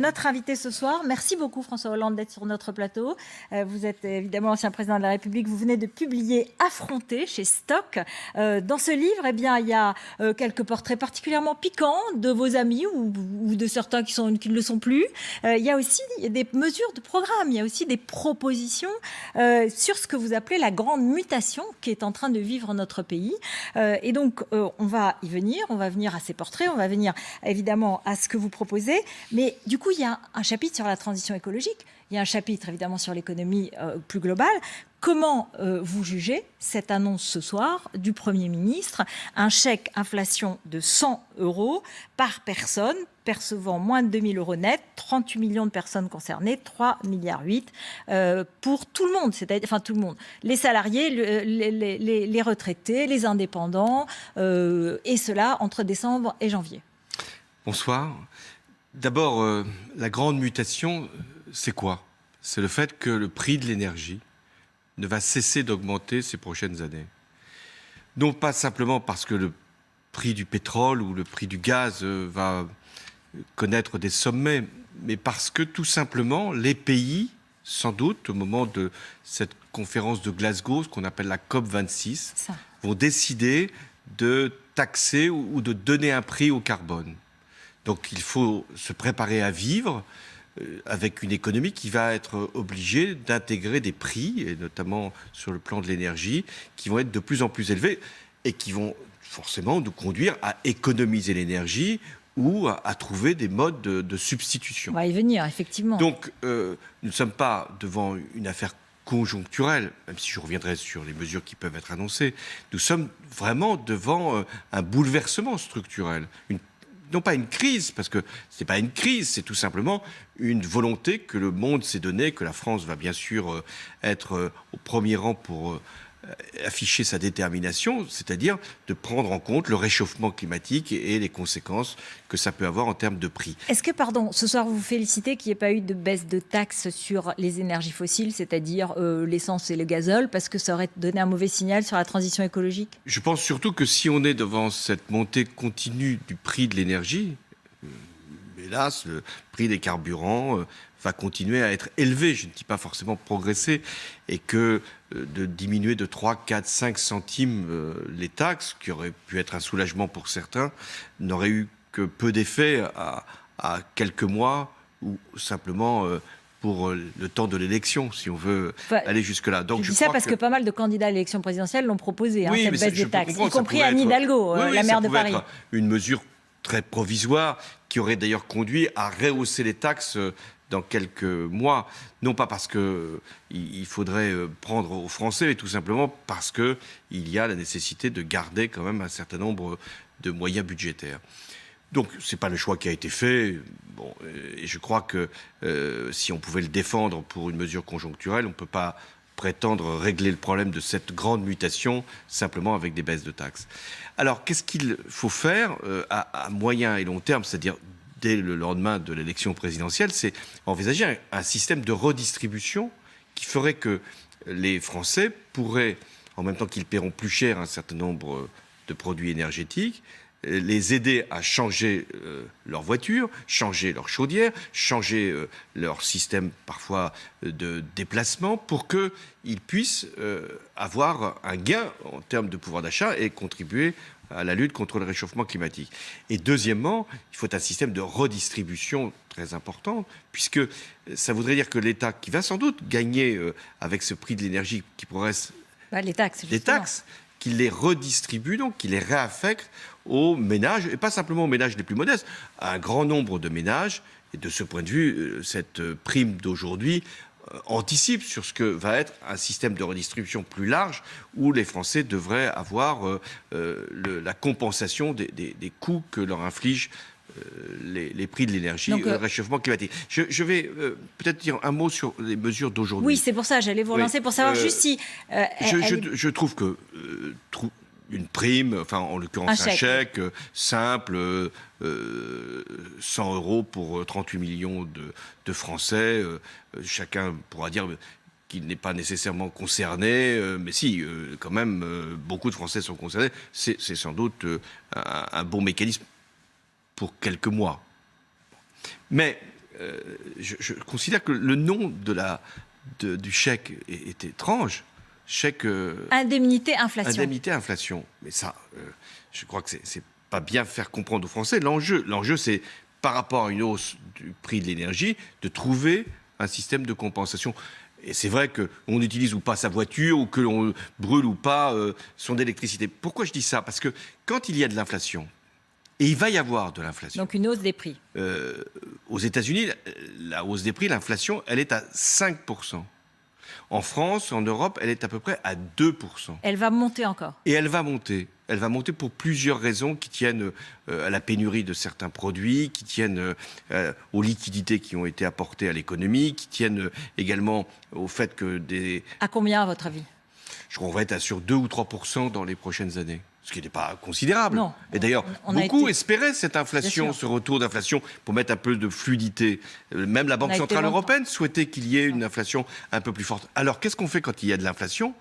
Notre invité ce soir, merci beaucoup François Hollande d'être sur notre plateau. Vous êtes évidemment ancien président de la République, vous venez de publier Affronter chez Stock. Dans ce livre, eh bien, il y a quelques portraits particulièrement piquants de vos amis ou de certains qui ne le sont plus. Il y a aussi des mesures de programme, il y a aussi des propositions sur ce que vous appelez la grande mutation qui est en train de vivre notre pays. Et donc, on va y venir, on va venir à ces portraits, on va venir évidemment à ce que vous proposez, mais du coup, il y a un chapitre sur la transition écologique, il y a un chapitre évidemment sur l'économie plus globale. Comment vous jugez cette annonce ce soir du Premier ministre, un chèque inflation de 100 € par personne, percevant moins de 2 000 € net, 38 millions de personnes concernées, 3,8 milliards pour tout le monde, c'est-à-dire, enfin tout le monde, les salariés, les retraités, les indépendants, et cela entre décembre et janvier. Bonsoir. D'abord, la grande mutation, c'est quoi? C'est le fait que le prix de l'énergie ne va cesser d'augmenter ces prochaines années. Non pas simplement parce que le prix du pétrole ou le prix du gaz va connaître des sommets, mais parce que tout simplement les pays, sans doute au moment de cette conférence de Glasgow, ce qu'on appelle la COP26, vont décider de taxer ou de donner un prix au carbone. Donc il faut se préparer à vivre avec une économie qui va être obligée d'intégrer des prix, et notamment sur le plan de l'énergie, qui vont être de plus en plus élevés et qui vont forcément nous conduire à économiser l'énergie ou à trouver des modes de substitution. On va y venir, effectivement. Donc nous ne sommes pas devant une affaire conjoncturelle, même si je reviendrai sur les mesures qui peuvent être annoncées. Nous sommes vraiment devant un bouleversement structurel, non pas une crise, parce que ce n'est pas une crise, c'est tout simplement une volonté que le monde s'est donnée, que la France va bien sûr être au premier rang pour afficher sa détermination, c'est-à-dire de prendre en compte le réchauffement climatique et les conséquences que ça peut avoir en termes de prix. Est-ce que, pardon, ce soir vous vous félicitez qu'il n'y ait pas eu de baisse de taxes sur les énergies fossiles, c'est-à-dire l'essence et le gazole, parce que ça aurait donné un mauvais signal sur la transition écologique? Je pense surtout que si on est devant cette montée continue du prix de l'énergie, hélas, le prix des carburants va continuer à être élevé, je ne dis pas forcément progresser, et que de diminuer de 3, 4, 5 centimes les taxes, qui aurait pu être un soulagement pour certains, n'aurait eu que peu d'effet à quelques mois ou simplement pour le temps de l'élection, si on veut aller jusque-là. Donc, je dis ça parce que pas mal de candidats à l'élection présidentielle l'ont proposé, oui, cette baisse des taxes, y compris Anne être... Hidalgo, oui, la maire de Paris. Être une mesure très provisoire qui aurait d'ailleurs conduit à rehausser les taxes dans quelques mois, non pas parce qu'il faudrait prendre aux Français, mais tout simplement parce qu'il y a la nécessité de garder quand même un certain nombre de moyens budgétaires. Donc, ce n'est pas le choix qui a été fait. Bon, et je crois que si on pouvait le défendre pour une mesure conjoncturelle, on ne peut pas prétendre régler le problème de cette grande mutation simplement avec des baisses de taxes. Alors, qu'est-ce qu'il faut faire à moyen et long terme, c'est-à-dire dès le lendemain de l'élection présidentielle, c'est envisager un système de redistribution qui ferait que les Français pourraient, en même temps qu'ils paieront plus cher un certain nombre de produits énergétiques, les aider à changer leur voiture, changer leur chaudière, changer leur système parfois de déplacement pour qu'ils puissent avoir un gain en termes de pouvoir d'achat et contribuer à la lutte contre le réchauffement climatique. Et deuxièmement, il faut un système de redistribution très important, puisque ça voudrait dire que l'État, qui va sans doute gagner avec ce prix de l'énergie qui progresse, les taxes, qu'il les redistribue, donc qu'il les réaffecte aux ménages, et pas simplement aux ménages les plus modestes, à un grand nombre de ménages. Et de ce point de vue, cette prime d'aujourd'hui anticipe sur ce que va être un système de redistribution plus large où les Français devraient avoir la compensation des coûts que leur infligent les prix de l'énergie, le réchauffement climatique. Je vais peut-être dire un mot sur les mesures d'aujourd'hui. Oui, c'est pour ça, j'allais vous relancer pour savoir juste si... Je trouve que une prime, enfin en l'occurrence un chèque simple, 100 € pour 38 millions de Français, chacun pourra dire qu'il n'est pas nécessairement concerné, mais si, quand même, beaucoup de Français sont concernés. C'est sans doute un bon mécanisme pour quelques mois. Mais je considère que le nom du chèque est étrange. Chèque... indemnité inflation. Indemnité inflation. Mais ça, je crois que c'est pas bien faire comprendre aux Français. L'enjeu, c'est, par rapport à une hausse du prix de l'énergie, de trouver un système de compensation. Et c'est vrai qu'on utilise ou pas sa voiture, ou que l'on brûle ou pas son électricité. Pourquoi je dis ça? Parce que quand il y a de l'inflation, et il va y avoir de l'inflation. Donc une hausse des prix. Aux États-Unis, la hausse des prix, l'inflation, elle est à 5%. En France, en Europe, elle est à peu près à 2%. Elle va monter encore. Et elle va monter. Elle va monter pour plusieurs raisons qui tiennent à la pénurie de certains produits, qui tiennent aux liquidités qui ont été apportées à l'économie, qui tiennent également au fait que des... À combien, à votre avis? Je crois qu'on va être sur 2 ou 3% dans les prochaines années. Ce qui n'est pas considérable. Non. Et d'ailleurs, beaucoup espéraient cette inflation, ce retour d'inflation, pour mettre un peu de fluidité. Même la Banque Centrale Européenne souhaitait qu'il y ait une inflation un peu plus forte. Alors, qu'est-ce qu'on fait quand il y a de l'inflation?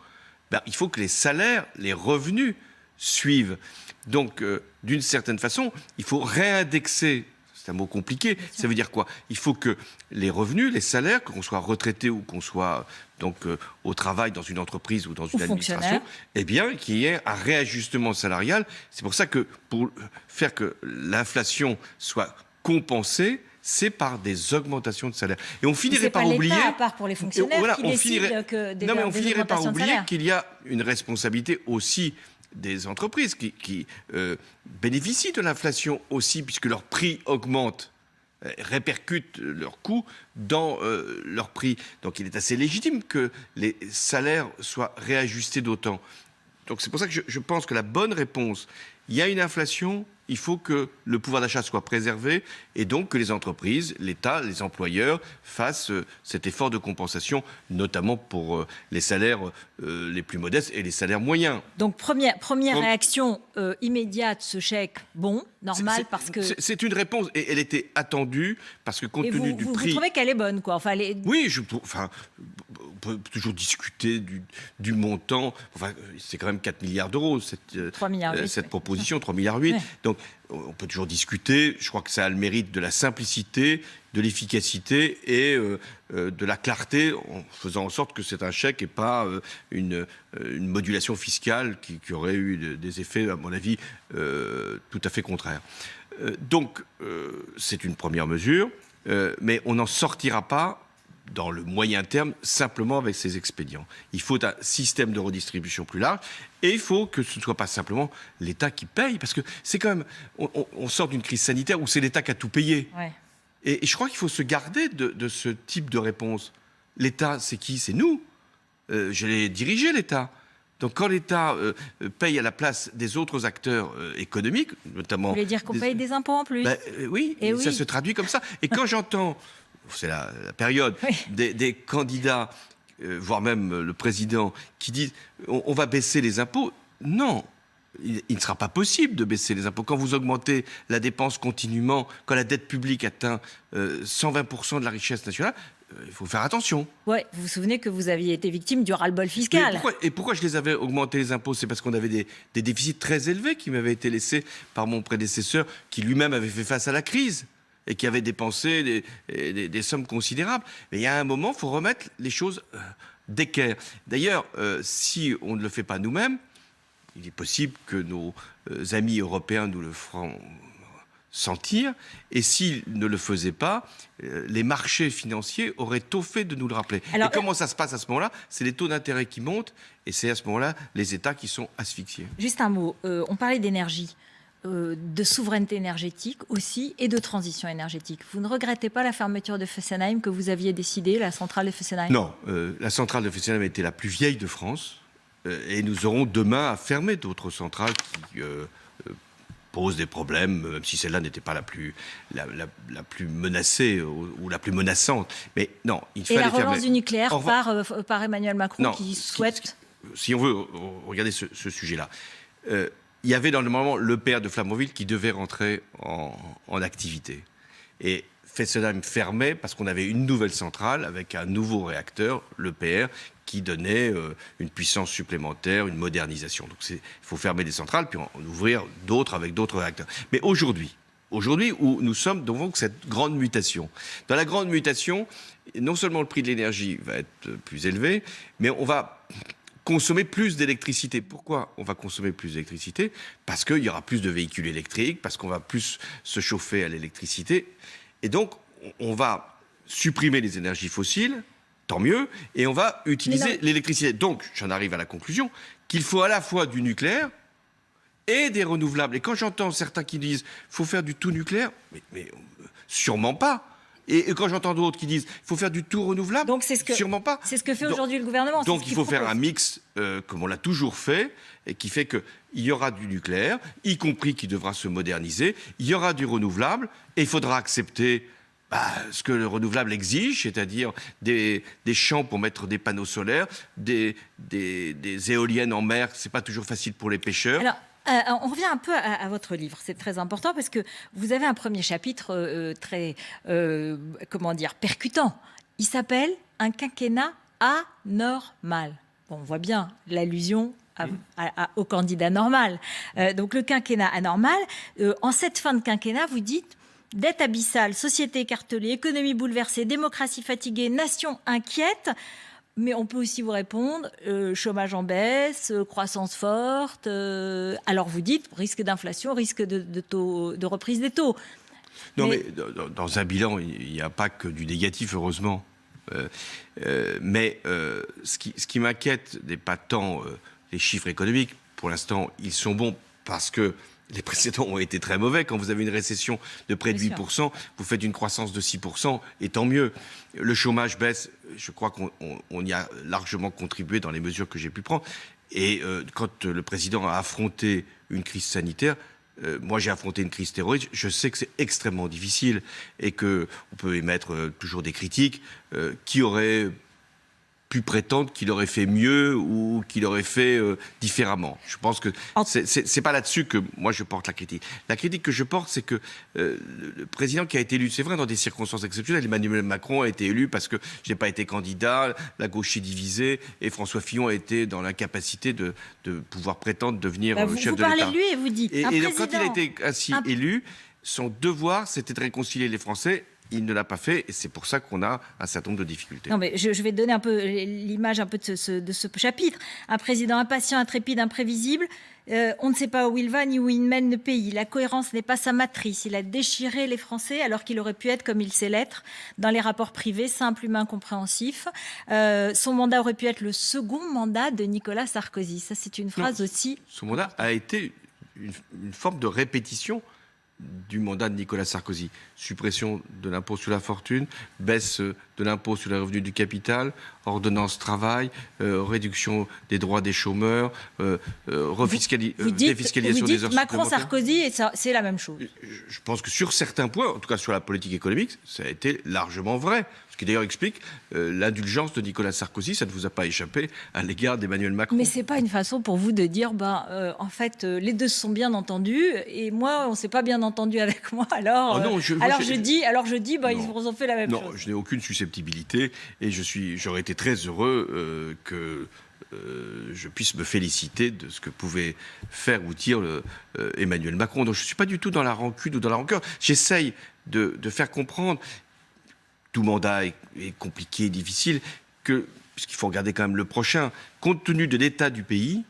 Il faut que les salaires, les revenus suivent. Donc, d'une certaine façon, il faut réindexer. C'est un mot compliqué. Ça veut dire quoi? Il faut que les revenus, les salaires, qu'on soit retraité ou qu'on soit donc au travail dans une entreprise ou dans une administration, eh bien, qu'il y ait un réajustement salarial. C'est pour ça que pour faire que l'inflation soit compensée, c'est par des augmentations de salaire. Et on finirait par oublier... à part pour les fonctionnaires, voilà, qui décident que des on finirait par oublier qu'il y a une responsabilité aussi des entreprises qui bénéficient de l'inflation aussi, puisque leurs prix augmentent, répercutent leurs coûts dans leurs prix. Donc il est assez légitime que les salaires soient réajustés d'autant. Donc c'est pour ça que je pense que la bonne réponse, il y a une inflation, il faut que le pouvoir d'achat soit préservé et donc que les entreprises, l'État, les employeurs fassent cet effort de compensation, notamment pour les salaires les plus modestes et les salaires moyens. Donc première réaction immédiate, ce chèque, bon, normal, parce que... C'est une réponse et elle était attendue parce que compte tenu du prix... Vous trouvez qu'elle est bonne, quoi? Enfin, Oui, on peut toujours discuter du montant. Enfin, c'est quand même 4 milliards d'euros, cette proposition, 3 milliards 8. Ouais. Donc, on peut toujours discuter. Je crois que ça a le mérite de la simplicité, de l'efficacité et de la clarté, en faisant en sorte que c'est un chèque et pas une modulation fiscale qui aurait eu des effets, à mon avis, tout à fait contraires. Donc, c'est une première mesure, mais on n'en sortira pas dans le moyen terme, simplement avec ces expédients. Il faut un système de redistribution plus large et il faut que ce ne soit pas simplement l'État qui paye, parce que c'est quand même... On sort d'une crise sanitaire où c'est l'État qui a tout payé. Ouais. Et je crois qu'il faut se garder de ce type de réponse. L'État, c'est qui? C'est nous. Je l'ai dirigé, l'État. Donc quand l'État paye à la place des autres acteurs économiques, notamment... Vous voulez dire qu'on paye des impôts en plus? Oui, et ça se traduit comme ça. Et quand j'entends... C'est la période, oui. des candidats, voire même le président, qui disent on va baisser les impôts. Non, il ne sera pas possible de baisser les impôts. Quand vous augmentez la dépense continuellement, quand la dette publique atteint 120% de la richesse nationale, il faut faire attention. Ouais, vous vous souvenez que vous aviez été victime du ras-le-bol fiscal. Pourquoi je les avais augmenté les impôts? C'est parce qu'on avait des déficits très élevés qui m'avaient été laissés par mon prédécesseur, qui lui-même avait fait face à la crise et qui avait dépensé des sommes considérables. Mais il y a un moment, il faut remettre les choses d'équerre. D'ailleurs, si on ne le fait pas nous-mêmes, il est possible que nos amis européens nous le feront sentir. Et s'ils ne le faisaient pas, les marchés financiers auraient tôt fait de nous le rappeler. Alors, et comment ça se passe à ce moment-là? C'est les taux d'intérêt qui montent et c'est à ce moment-là les États qui sont asphyxiés. Juste un mot, on parlait d'énergie. De souveraineté énergétique aussi et de transition énergétique. Vous ne regrettez pas la fermeture de Fessenheim que vous aviez décidé, la centrale de Fessenheim? Non, la centrale de Fessenheim était la plus vieille de France et nous aurons demain à fermer d'autres centrales qui posent des problèmes, même si celle-là n'était pas la plus menacée ou la plus menaçante. Mais non, il fallait fermer. Et la relance du nucléaire par Emmanuel Macron qui souhaite... Si on veut regarder ce sujet-là... il y avait dans le moment l'EPR de Flamanville qui devait rentrer en activité. Et Fessenheim fermait parce qu'on avait une nouvelle centrale avec un nouveau réacteur, l'EPR, qui donnait une puissance supplémentaire, une modernisation. Donc il faut fermer des centrales puis en ouvrir d'autres avec d'autres réacteurs. Mais aujourd'hui, aujourd'hui où nous sommes devant cette grande mutation. Dans la grande mutation, non seulement le prix de l'énergie va être plus élevé, mais on va consommer plus d'électricité. Pourquoi on va consommer plus d'électricité? Parce qu'il y aura plus de véhicules électriques, parce qu'on va plus se chauffer à l'électricité. Et donc, on va supprimer les énergies fossiles, tant mieux, et on va utiliser l'électricité. Donc, j'en arrive à la conclusion qu'il faut à la fois du nucléaire et des renouvelables. Et quand j'entends certains qui disent « faut faire du tout nucléaire », mais sûrement pas. Et quand j'entends d'autres qui disent « il faut faire du tout renouvelable », donc sûrement pas. C'est ce que fait aujourd'hui le gouvernement. Donc il faut faire un mix, comme on l'a toujours fait, et qui fait qu'il y aura du nucléaire, y compris qui devra se moderniser, il y aura du renouvelable, et il faudra accepter ce que le renouvelable exige, c'est-à-dire des champs pour mettre des panneaux solaires, des éoliennes en mer, c'est pas toujours facile pour les pêcheurs. Alors, on revient un peu à votre livre, c'est très important parce que vous avez un premier chapitre très, percutant. Il s'appelle « Un quinquennat anormal ». Bon, on voit bien l'allusion au candidat normal. Donc le quinquennat anormal, en cette fin de quinquennat, vous dites « Dette abyssale, société écartelée, économie bouleversée, démocratie fatiguée, nation inquiète ». Mais on peut aussi vous répondre, chômage en baisse, croissance forte. Alors vous dites, risque d'inflation, risque de reprise des taux. Non, mais dans un bilan, il n'y a pas que du négatif, heureusement. Mais ce qui m'inquiète n'est pas tant les chiffres économiques. Pour l'instant, ils sont bons parce que les précédents ont été très mauvais. Quand vous avez une récession de près de 8%, vous faites une croissance de 6%, et tant mieux. Le chômage baisse, je crois qu'on y a largement contribué dans les mesures que j'ai pu prendre. Et quand le président a affronté une crise sanitaire, moi j'ai affronté une crise terroriste, je sais que c'est extrêmement difficile et qu'on peut émettre toujours des critiques. Qui aurait pu prétendre qu'il aurait fait mieux ou qu'il aurait fait différemment. Je pense que c'est pas là-dessus que moi je porte la critique. La critique que je porte, c'est que le président qui a été élu, c'est vrai, dans des circonstances exceptionnelles. Emmanuel Macron a été élu parce que je n'ai pas été candidat, la gauche est divisée, et François Fillon a été dans l'incapacité de pouvoir prétendre devenir chef de l'État. Vous parlez de lui et vous dites... Et donc quand il a été ainsi élu, son devoir, c'était de réconcilier les Français. Il ne l'a pas fait, et c'est pour ça qu'on a un certain nombre de difficultés. Non, mais je vais donner un peu l'image un peu de ce chapitre. Un président impatient, intrépide, imprévisible. On ne sait pas où il va ni où il mène le pays. La cohérence n'est pas sa matrice. Il a déchiré les Français alors qu'il aurait pu être, comme il sait l'être, dans les rapports privés, simple, humain, compréhensif. Son mandat aurait pu être le second mandat de Nicolas Sarkozy. Ça, c'est une phrase aussi... Son mandat a été une forme de répétition du mandat de Nicolas Sarkozy. Suppression de l'impôt sur la fortune, baisse de l'impôt sur les revenus du capital, ordonnance travail, réduction des droits des chômeurs, défiscalisation des heures supplémentaires. Macron-Sarkozy, et c'est la même chose. Je pense que sur certains points, en tout cas sur la politique économique, ça a été largement vrai. Ce qui d'ailleurs explique l'indulgence de Nicolas Sarkozy, ça ne vous a pas échappé, à l'égard d'Emmanuel Macron. Mais ce n'est pas une façon pour vous de dire, en fait, les deux se sont bien entendus, et moi, on ne s'est pas bien entendu avec moi, alors, je dis, ils ont fait la même chose. Non, je n'ai aucune susceptibilité, et j'aurais été très heureux que je puisse me féliciter de ce que pouvait faire ou dire Emmanuel Macron. Donc je ne suis pas du tout dans la rancune ou dans la rancœur. J'essaye de faire comprendre, tout mandat est compliqué, difficile, puisqu'il faut regarder quand même le prochain, compte tenu de l'état du pays,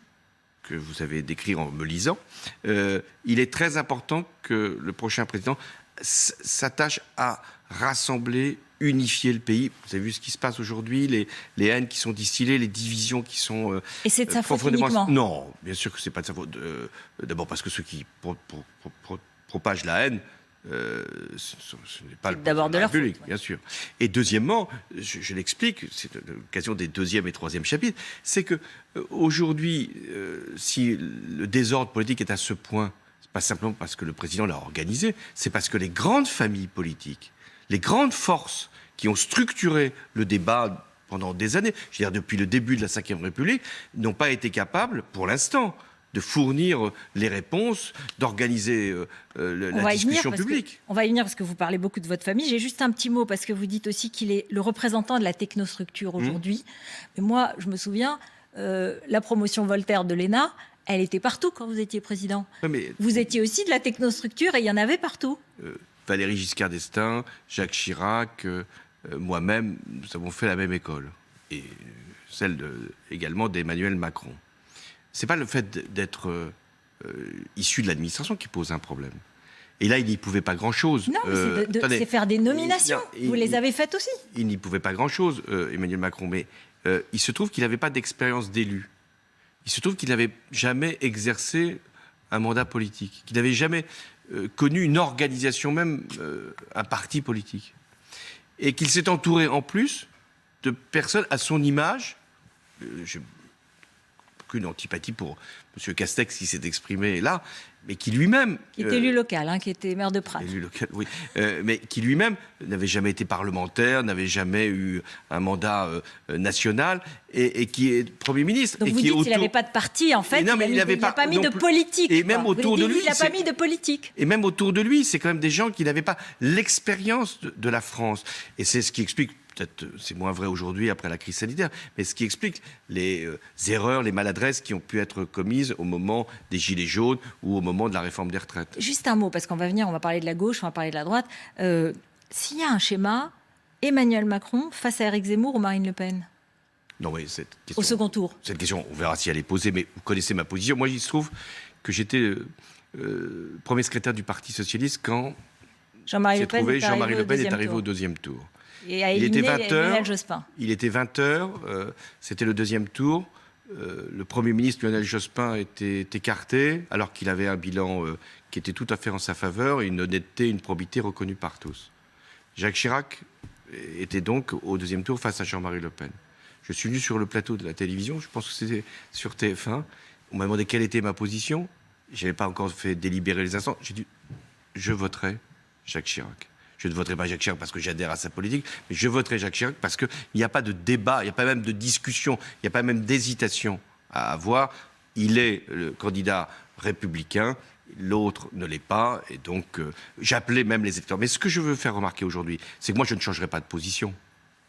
que vous avez décrit en me lisant, il est très important que le prochain président s'attache à rassembler, unifier le pays. Vous avez vu ce qui se passe aujourd'hui, les haines qui sont distillées, les divisions qui sont... Et c'est de sa faute uniquement ? Non, bien sûr que ce n'est pas de sa faute. D'abord parce que ceux qui propagent la haine, ce n'est pas le d'abord de la République, faute, bien sûr. Et deuxièmement, je l'explique, c'est l'occasion des deuxième et troisième chapitres, c'est que aujourd'hui, si le désordre politique est à ce point, c'est pas simplement parce que le président l'a organisé, c'est parce que les grandes familles politiques, les grandes forces qui ont structuré le débat pendant des années, je veux dire depuis le début de la Ve République, n'ont pas été capables, pour l'instant, de fournir les réponses, d'organiser la discussion publique. On va y venir parce que vous parlez beaucoup de votre famille. J'ai juste un petit mot parce que vous dites aussi qu'il est le représentant de la technostructure aujourd'hui. Mais moi, je me souviens, la promotion Voltaire de l'ENA, elle était partout quand vous étiez président. Ouais, mais Vous étiez aussi de la technostructure et il y en avait partout. Valéry Giscard d'Estaing, Jacques Chirac, moi-même, nous avons fait la même école. Et celle également d'Emmanuel Macron. C'est pas le fait d'être issu de l'administration qui pose un problème. Et là, il n'y pouvait pas grand-chose. Non, mais c'est faire des nominations. Vous les avez faites aussi. Il n'y pouvait pas grand-chose, Emmanuel Macron. Mais il se trouve qu'il n'avait pas d'expérience d'élu. Il se trouve qu'il n'avait jamais exercé un mandat politique, qu'il n'avait jamais connu une organisation, même un parti politique. Et qu'il s'est entouré en plus de personnes à son image. J'ai aucune antipathie pour M. Castex qui s'est exprimé là, mais qui lui-même... Qui était élu local, qui était maire de Prat. Élu local, oui. Mais qui lui-même n'avait jamais été parlementaire, n'avait jamais eu un mandat national, et qui est Premier ministre. Donc et vous qui dites est qu'il n'avait pas de parti, en fait, non, mais il n'a pas mis de politique. Et même autour de lui... Il n'a pas mis de politique. Et même autour de lui, c'est quand même des gens qui n'avaient pas l'expérience de la France. Et c'est ce qui explique... Peut-être c'est moins vrai aujourd'hui après la crise sanitaire, mais ce qui explique les erreurs, les maladresses qui ont pu être commises au moment des Gilets jaunes ou au moment de la réforme des retraites. Juste un mot, parce qu'on va venir, on va parler de la gauche, on va parler de la droite. S'il y a un schéma, Emmanuel Macron face à Éric Zemmour ou Marine Le Pen Non, mais cette question, au second tour. Cette question, on verra si elle est posée, mais vous connaissez ma position. Moi, il se trouve que j'étais premier secrétaire du Parti Socialiste quand Jean-Marie Le Pen est arrivé au deuxième tour. Et a éliminé Lionel Jospin. Il était 20h, c'était le deuxième tour. Le Premier ministre Lionel Jospin était écarté, alors qu'il avait un bilan qui était tout à fait en sa faveur, et une honnêteté, une probité reconnue par tous. Jacques Chirac était donc au deuxième tour face à Jean-Marie Le Pen. Je suis venu sur le plateau de la télévision, je pense que c'était sur TF1. On m'a demandé quelle était ma position. Je n'avais pas encore fait délibérer les instants. J'ai dit, je voterai Jacques Chirac. Je ne voterai pas Jacques Chirac parce que j'adhère à sa politique, mais je voterai Jacques Chirac parce qu'il n'y a pas de débat, il n'y a pas même de discussion, il n'y a pas même d'hésitation à avoir. Il est le candidat républicain, l'autre ne l'est pas, et donc j'appelais même les électeurs. Mais ce que je veux faire remarquer aujourd'hui, c'est que moi je ne changerai pas de position,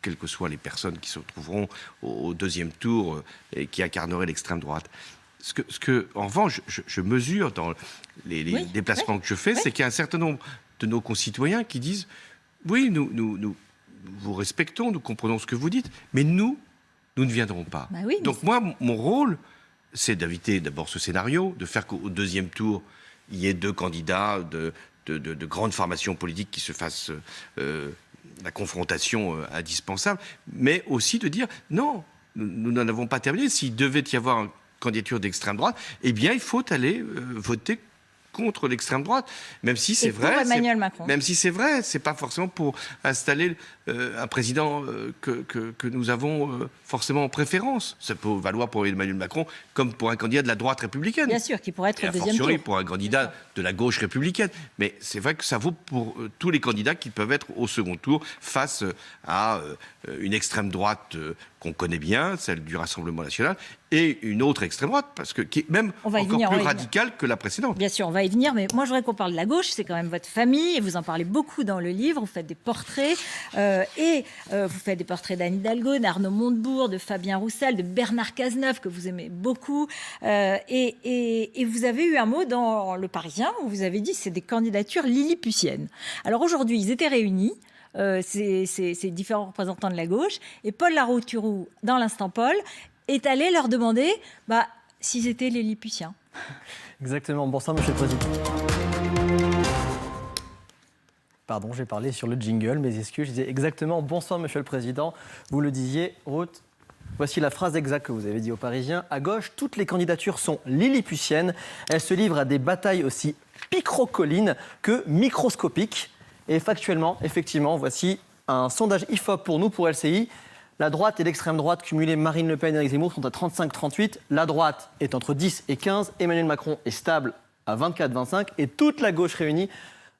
quelles que soient les personnes qui se retrouveront au deuxième tour et qui incarneraient l'extrême droite. En revanche, je mesure dans les déplacements que je fais, c'est qu'il y a un certain nombre de nos concitoyens qui disent « Oui, nous vous respectons, nous comprenons ce que vous dites, mais nous ne viendrons pas. Bah oui, » Donc moi, mon rôle, c'est d'éviter d'abord ce scénario, de faire qu'au deuxième tour, il y ait deux candidats de grandes formations politiques qui se fassent la confrontation indispensable, mais aussi de dire « Non, nous n'en avons pas terminé. S'il devait y avoir une candidature d'extrême droite, eh bien, il faut aller voter contre l'extrême droite, même si c'est vrai. Emmanuel Macron. Même si c'est vrai, c'est pas forcément pour installer un président que nous avons forcément en préférence. Ça peut valoir pour Emmanuel Macron comme pour un candidat de la droite républicaine. Bien sûr, qui pourrait être au deuxième tour. Pour un candidat de la gauche républicaine. Mais c'est vrai que ça vaut pour tous les candidats qui peuvent être au second tour face à une extrême droite qu'on connaît bien, celle du Rassemblement national, et une autre extrême droite, parce que qui est même encore plus radicale que la précédente. Bien sûr, on va y venir, mais moi je voudrais qu'on parle de la gauche, c'est quand même votre famille, et vous en parlez beaucoup dans le livre, vous faites des portraits, vous faites des portraits d'Anne Hidalgo, d'Arnaud Montebourg, de Fabien Roussel, de Bernard Cazeneuve, que vous aimez beaucoup, et vous avez eu un mot dans Le Parisien, où vous avez dit c'est des candidatures lilliputiennes. Alors aujourd'hui, ils étaient réunis, ces différents représentants de la gauche, et Paul Larrouturou, dans l'Instant Paul, est allé leur demander s'ils étaient les Lilliputiens. Exactement. Bonsoir, Monsieur le Président. Pardon, j'ai parlé sur le jingle, mes excuses. Je disais exactement bonsoir, Monsieur le Président. Vous le disiez, Ruth. Voici la phrase exacte que vous avez dit aux Parisiens. À gauche, toutes les candidatures sont lilliputiennes. Elles se livrent à des batailles aussi picrocolines que microscopiques. Et factuellement, effectivement, voici un sondage IFOP pour nous, pour LCI. La droite et l'extrême droite cumulées, Marine Le Pen et Éric Zemmour, sont à 35-38. La droite est entre 10 et 15. Emmanuel Macron est stable à 24-25. Et toute la gauche réunie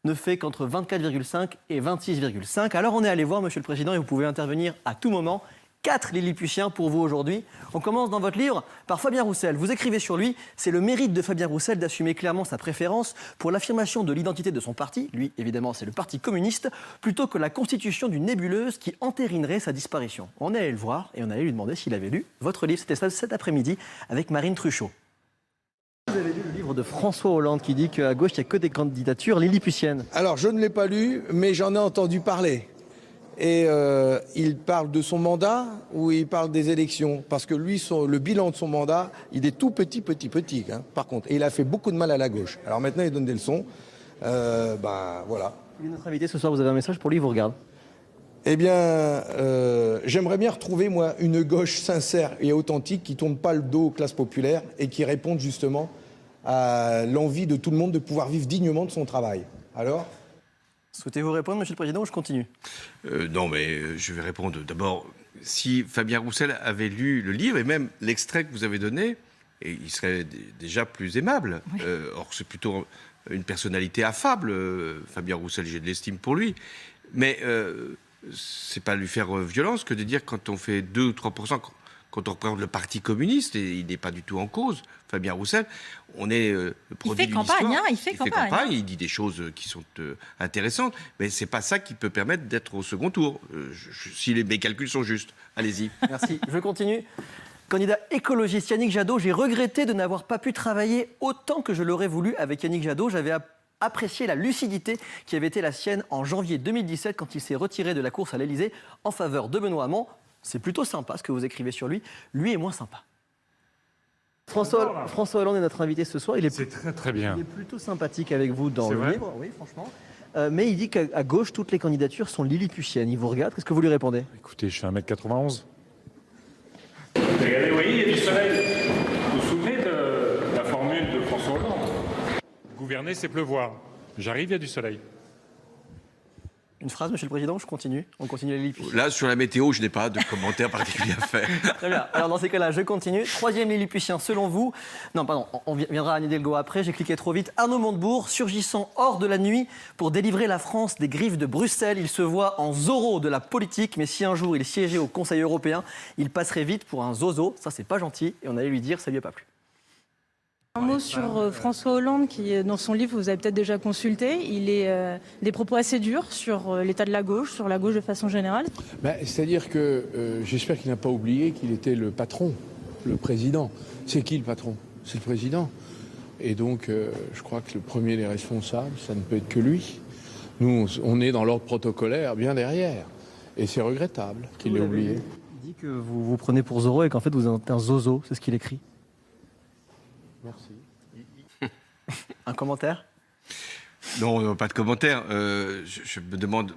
ne fait qu'entre 24,5 et 26,5. Alors on est allé voir, Monsieur le Président, et vous pouvez intervenir à tout moment. 4 Lilliputiens pour vous aujourd'hui. On commence dans votre livre par Fabien Roussel. Vous écrivez sur lui, c'est le mérite de Fabien Roussel d'assumer clairement sa préférence pour l'affirmation de l'identité de son parti, lui évidemment c'est le Parti communiste, plutôt que la constitution d'une nébuleuse qui entérinerait sa disparition. On est allé le voir et on est allé lui demander s'il avait lu votre livre. C'était ça cet après-midi avec Marine Truchot. livre de François Hollande qui dit qu'à gauche, il n'y a que des candidatures lilliputiennes. Alors, je ne l'ai pas lu, mais j'en ai entendu parler. Et il parle de son mandat ou il parle des élections? Parce que lui, le bilan de son mandat, il est tout petit, hein, par contre. Et il a fait beaucoup de mal à la gauche. Alors maintenant, il donne des leçons. Voilà. Il est notre invité ce soir, vous avez un message pour lui, il vous regarde. Eh bien, j'aimerais bien retrouver, moi, une gauche sincère et authentique qui ne tourne pas le dos aux classes populaires et qui réponde justement à l'envie de tout le monde de pouvoir vivre dignement de son travail. Alors ? Souhaitez-vous répondre, Monsieur le Président, ou je continue? Non, mais je vais répondre. D'abord, si Fabien Roussel avait lu le livre et même l'extrait que vous avez donné, et il serait déjà plus aimable. Oui. Or, c'est plutôt une personnalité affable, Fabien Roussel, j'ai de l'estime pour lui. Mais c'est pas lui faire violence que de dire quand on fait 2 ou 3%, quand on représente le Parti communiste, et il n'est pas du tout en cause, Fabien Roussel, on est le produit d'une histoire. Il fait campagne, il dit des choses qui sont intéressantes, mais c'est pas ça qui peut permettre d'être au second tour, si mes calculs sont justes. Allez-y. Merci. Je continue. Candidat écologiste Yannick Jadot, j'ai regretté de n'avoir pas pu travailler autant que je l'aurais voulu avec Yannick Jadot. J'avais apprécié la lucidité qui avait été la sienne en janvier 2017 quand il s'est retiré de la course à l'Élysée en faveur de Benoît Hamon. C'est plutôt sympa ce que vous écrivez sur lui. Lui est moins sympa. François Hollande est notre invité ce soir. C'est très très bien. Il est plutôt sympathique avec vous dans le livre, oui, franchement. Mais il dit qu'à gauche, toutes les candidatures sont lilliputiennes. Il vous regarde, qu'est-ce que vous lui répondez? Écoutez, je suis 1m91. Regardez, vous voyez, il y a du soleil. Vous vous souvenez de la formule de François Hollande? Gouverner, c'est pleuvoir. J'arrive, il y a du soleil. Une phrase, Monsieur le Président, je continue. On continue les lilliputiennes. Là, sur la météo, je n'ai pas de commentaire particulier à faire. Très bien. Alors, dans ces cas-là, je continue. Troisième lilliputien, selon vous. Non, pardon, on viendra à Anne Hidalgo après. J'ai cliqué trop vite. Arnaud Montebourg, surgissant hors de la nuit pour délivrer la France des griffes de Bruxelles. Il se voit en Zorro de la politique, mais si un jour il siégeait au Conseil européen, il passerait vite pour un zozo. Ça, c'est pas gentil. Et on allait lui dire, ça lui a pas plu. Un mot sur François Hollande, qui, dans son livre, vous avez peut-être déjà consulté. Il est des propos assez durs sur l'état de la gauche, sur la gauche de façon générale. C'est-à-dire que j'espère qu'il n'a pas oublié qu'il était le patron, le président. C'est qui le patron? C'est le président. Et donc, je crois que le premier des responsables, ça ne peut être que lui. Nous, on est dans l'ordre protocolaire, bien derrière. Et c'est regrettable qu'il l'ait oublié. Il dit que vous vous prenez pour Zorro et qu'en fait, vous êtes un zozo. C'est ce qu'il écrit. Merci. Un commentaire? Non, pas de commentaire. Je me demande,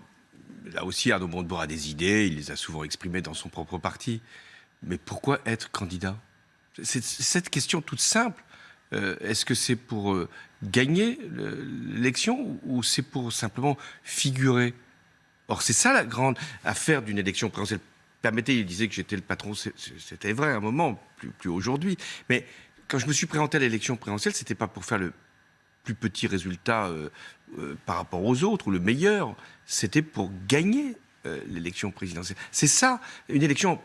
là aussi, Arnaud Montebourg a des idées, il les a souvent exprimées dans son propre parti. Mais pourquoi être candidat? C'est cette question toute simple. Est-ce que c'est pour gagner l'élection ou c'est pour simplement figurer? Or, c'est ça la grande affaire d'une élection présidentielle. Permettez, il disait que j'étais le patron, c'était vrai à un moment, plus aujourd'hui. Mais quand je me suis présenté à l'élection présidentielle, c'était pas pour faire le plus petit résultat par rapport aux autres, ou le meilleur. C'était pour gagner l'élection présidentielle. C'est ça, une élection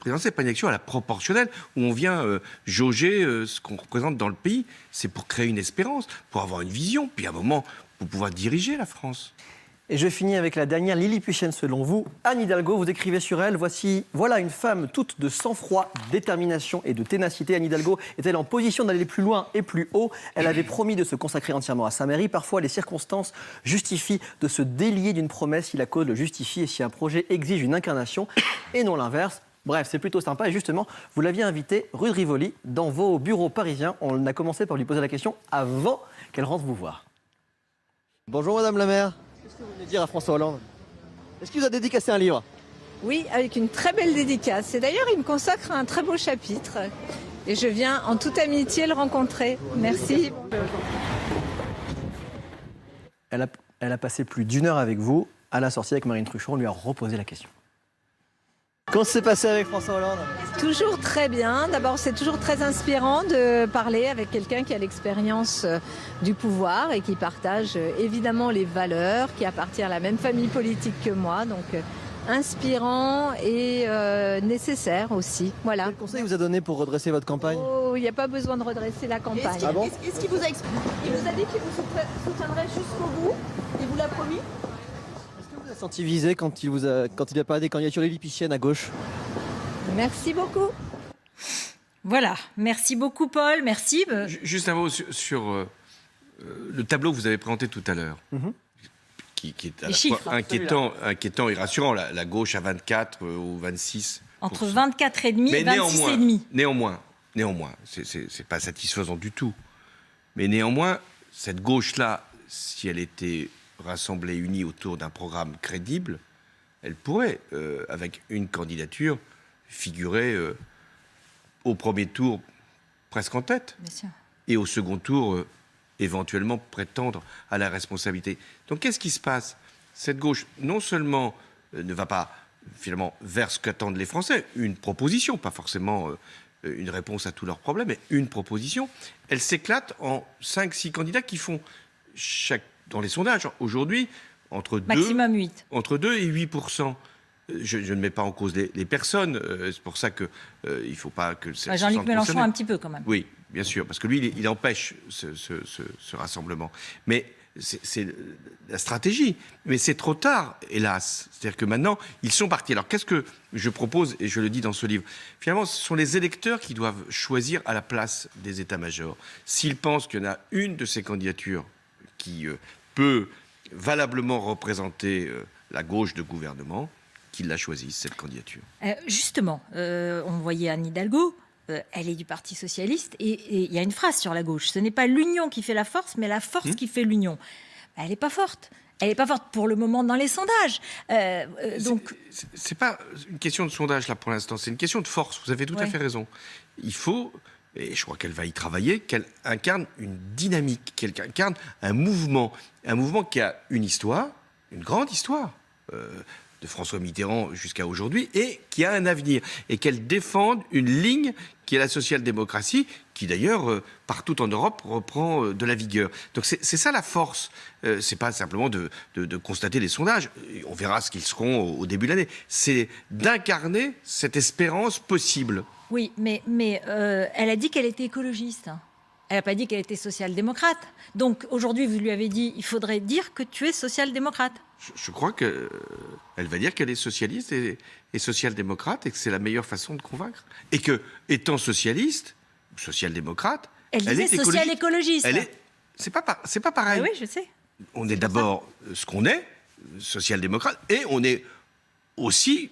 présidentielle, pas une élection à la proportionnelle, où on vient jauger ce qu'on représente dans le pays. C'est pour créer une espérance, pour avoir une vision, puis à un moment, pour pouvoir diriger la France. Et je finis avec la dernière lilliputienne selon vous. Anne Hidalgo, vous écrivez sur elle, voilà une femme toute de sang-froid, détermination et de ténacité. Anne Hidalgo est-elle en position d'aller plus loin et plus haut? Elle avait promis de se consacrer entièrement à sa mairie. Parfois, les circonstances justifient de se délier d'une promesse si la cause le justifie et si un projet exige une incarnation et non l'inverse. Bref, c'est plutôt sympa. Et justement, vous l'aviez invitée, rue de Rivoli, dans vos bureaux parisiens. On a commencé par lui poser la question avant qu'elle rentre vous voir. Bonjour Madame la maire. Qu'est-ce que vous voulez dire à François Hollande? Est-ce qu'il vous a dédicacé un livre? Oui, avec une très belle dédicace. Et d'ailleurs, il me consacre un très beau chapitre. Et je viens en toute amitié le rencontrer. Merci. Elle a passé plus d'1 heure avec vous. À la sortie avec Marine Truchon, on lui a reposé la question. Comment ça s'est passé avec François Hollande? Toujours très bien. D'abord, c'est toujours très inspirant de parler avec quelqu'un qui a l'expérience du pouvoir et qui partage évidemment les valeurs, qui appartient à la même famille politique que moi. Donc, inspirant et nécessaire aussi. Voilà. Quel conseil vous a donné pour redresser votre campagne? Oh, il n'y a pas besoin de redresser la campagne. Est-ce qu'il vous a expliqué? Il vous a dit qu'il vous soutiendrait jusqu'au bout? Il vous l'a promis? Vous avez senti visé quand il a parlé des candidatures lilliputiennes à gauche? Merci beaucoup. Voilà, merci beaucoup Paul, merci. Juste un mot sur le tableau que vous avez présenté tout à l'heure, qui est à Les la chiffres, fois inquiétant et rassurant. La gauche à 24 ou 26. Entre 24,5 et 26,5. Néanmoins, c'est pas satisfaisant du tout. Mais néanmoins, cette gauche-là, si elle était rassemblée, unie autour d'un programme crédible, elle pourrait, avec une candidature, figurer au premier tour presque en tête. Bien sûr. Et au second tour, éventuellement prétendre à la responsabilité. Donc qu'est-ce qui se passe? Cette gauche, non seulement ne va pas finalement vers ce qu'attendent les Français, une proposition, pas forcément une réponse à tous leurs problèmes, mais une proposition, elle s'éclate en 5-6 candidats qui font, dans les sondages, aujourd'hui, Maximum 8. Entre 2 et 8%. Je ne mets pas en cause les personnes, c'est pour ça qu'il ne faut pas que... Jean-Luc Mélenchon un petit peu quand même. Oui, bien sûr, parce que lui, il empêche ce rassemblement. Mais c'est la stratégie. Mais c'est trop tard, hélas. C'est-à-dire que maintenant, ils sont partis. Alors, qu'est-ce que je propose, et je le dis dans ce livre? Finalement, ce sont les électeurs qui doivent choisir à la place des états-majors. S'ils pensent qu'il y en a une de ces candidatures qui peut valablement représenter la gauche de gouvernement, qu'ils la choisissent, cette candidature. Justement, on voyait Anne Hidalgo, elle est du Parti Socialiste, et il y a une phrase sur la gauche, ce n'est pas l'union qui fait la force, mais la force qui fait l'union. Elle n'est pas forte. Elle n'est pas forte pour le moment dans les sondages. Donc, c'est pas une question de sondage là pour l'instant, c'est une question de force. Vous avez tout à fait raison. Il faut, et je crois qu'elle va y travailler, qu'elle incarne une dynamique, qu'elle incarne un mouvement qui a une histoire, une grande histoire. De François Mitterrand jusqu'à aujourd'hui, et qui a un avenir, et qu'elle défende une ligne qui est la social-démocratie, qui d'ailleurs, partout en Europe, reprend de la vigueur. Donc c'est ça la force. C'est pas simplement de constater les sondages, on verra ce qu'ils seront au début de l'année. C'est d'incarner cette espérance possible. Oui, mais elle a dit qu'elle était écologiste. Elle n'a pas dit qu'elle était social-démocrate. Donc aujourd'hui, vous lui avez dit, il faudrait dire que tu es social-démocrate. Je crois qu'elle va dire qu'elle est socialiste et social-démocrate et que c'est la meilleure façon de convaincre. Et que, étant socialiste, ou social-démocrate, elle est social-écologiste. C'est pas pareil. Oui, je sais. On est d'abord ce qu'on est, social-démocrate, et on est aussi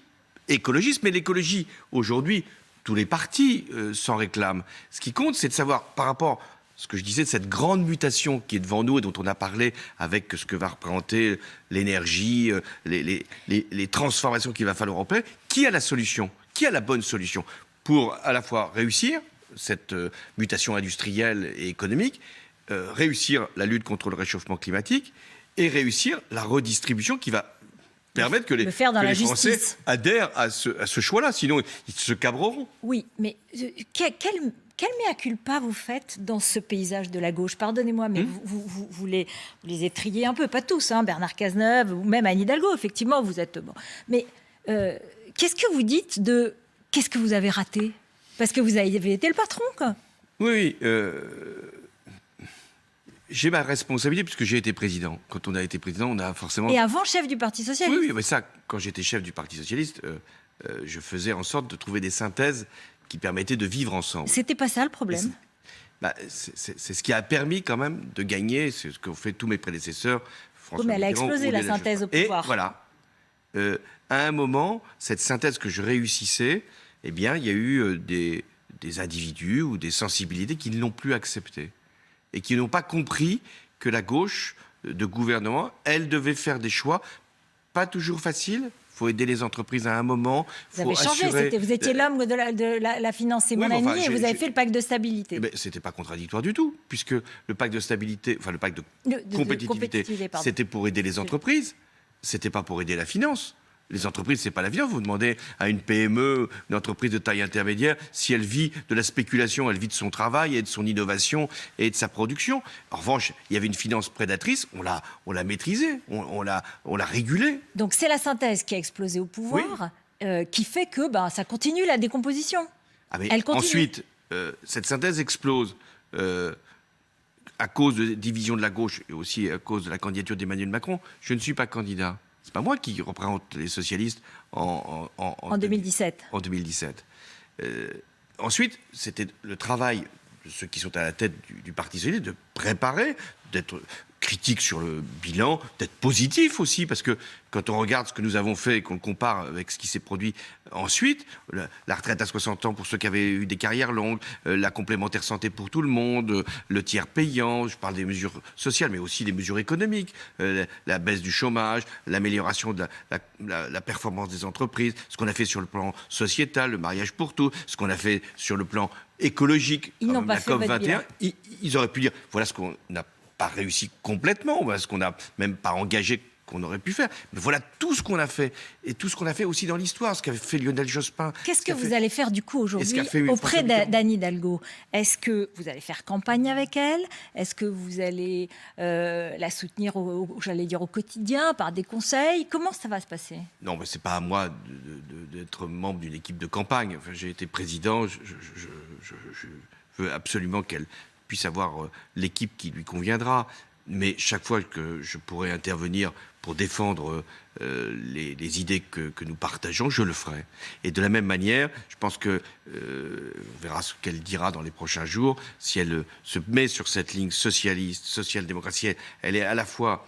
écologiste. Mais l'écologie, aujourd'hui, tous les partis s'en réclament. Ce qui compte, c'est de savoir, par rapport à ce que je disais, de cette grande mutation qui est devant nous et dont on a parlé avec ce que va représenter l'énergie, les transformations qu'il va falloir opérer, qui a la solution? Qui a la bonne solution pour à la fois réussir cette mutation industrielle et économique, réussir la lutte contre le réchauffement climatique et réussir la redistribution qui va permettre que les Français adhèrent à ce choix-là, sinon ils se cabreront. Oui, mais quel mea culpa vous faites dans ce paysage de la gauche? Pardonnez-moi, mais vous les étriez un peu, pas tous, hein, Bernard Cazeneuve ou même Anne Hidalgo, effectivement, vous êtes... Bon. Mais qu'est-ce que vous dites de... Qu'est-ce que vous avez raté? Parce que vous avez été le patron, quoi. Oui, j'ai ma responsabilité puisque j'ai été président. Quand on a été président, on a forcément... Et avant, chef du Parti Socialiste. Oui, mais ça, quand j'étais chef du Parti Socialiste, je faisais en sorte de trouver des synthèses qui permettaient de vivre ensemble. C'était pas ça le problème. C'est ce qui a permis quand même de gagner, c'est ce qu'ont fait tous mes prédécesseurs. Mais elle a explosé la synthèse au pouvoir. Et voilà. À un moment, cette synthèse que je réussissais, eh bien, il y a eu des individus ou des sensibilités qui ne l'ont plus acceptée et qui n'ont pas compris que la gauche de gouvernement, elle devait faire des choix pas toujours faciles. Il faut aider les entreprises à un moment. Vous avez changé, vous étiez l'homme de la finance, c'est mon ami, et vous avez fait le pacte de stabilité. Mais c'était pas contradictoire du tout, puisque le pacte de stabilité, enfin le pacte de compétitivité, c'était pour aider les entreprises, c'était pas pour aider la finance. Les entreprises, c'est pas la finance. Vous demandez à une PME, une entreprise de taille intermédiaire, si elle vit de la spéculation, elle vit de son travail et de son innovation et de sa production. En revanche, il y avait une finance prédatrice, on l'a maîtrisée, on l'a régulée. Donc c'est la synthèse qui a explosé au pouvoir, qui fait que ça continue la décomposition. Ah mais elle continue. Ensuite, cette synthèse explose à cause de division de la gauche et aussi à cause de la candidature d'Emmanuel Macron. Je ne suis pas candidat. C'est pas moi qui représente les socialistes en 2017. En 2017. ensuite, c'était le travail de ceux qui sont à la tête du Parti socialiste de préparer, d'être critique sur le bilan, d'être positif aussi, parce que quand on regarde ce que nous avons fait et qu'on le compare avec ce qui s'est produit ensuite, la retraite à 60 ans pour ceux qui avaient eu des carrières longues, la complémentaire santé pour tout le monde, le tiers payant, je parle des mesures sociales, mais aussi des mesures économiques, la baisse du chômage, l'amélioration de la performance des entreprises, ce qu'on a fait sur le plan sociétal, le mariage pour tous, ce qu'on a fait sur le plan écologique, Ils n'ont pas la fait votre COP21, bilan. ils auraient pu dire, voilà ce qu'on n'a pas réussi complètement, voilà ce qu'on n'a même pas engagé qu'on aurait pu faire. Mais voilà tout ce qu'on a fait. Et tout ce qu'on a fait aussi dans l'histoire, ce qu'avait fait Lionel Jospin. Qu'est-ce que vous allez faire du coup aujourd'hui auprès François Mitterrand. d'Anne Hidalgo? Est-ce que vous allez faire campagne avec elle? Est-ce que vous allez la soutenir, j'allais dire au quotidien, par des conseils? Comment ça va se passer? Non, mais c'est pas à moi d'être membre d'une équipe de campagne. Enfin, j'ai été président, je veux absolument qu'elle puisse avoir l'équipe qui lui conviendra. Mais chaque fois que je pourrai intervenir pour défendre les idées que nous partageons, je le ferai. Et de la même manière, je pense que on verra ce qu'elle dira dans les prochains jours. Si elle se met sur cette ligne socialiste, social-démocratie, elle est à la fois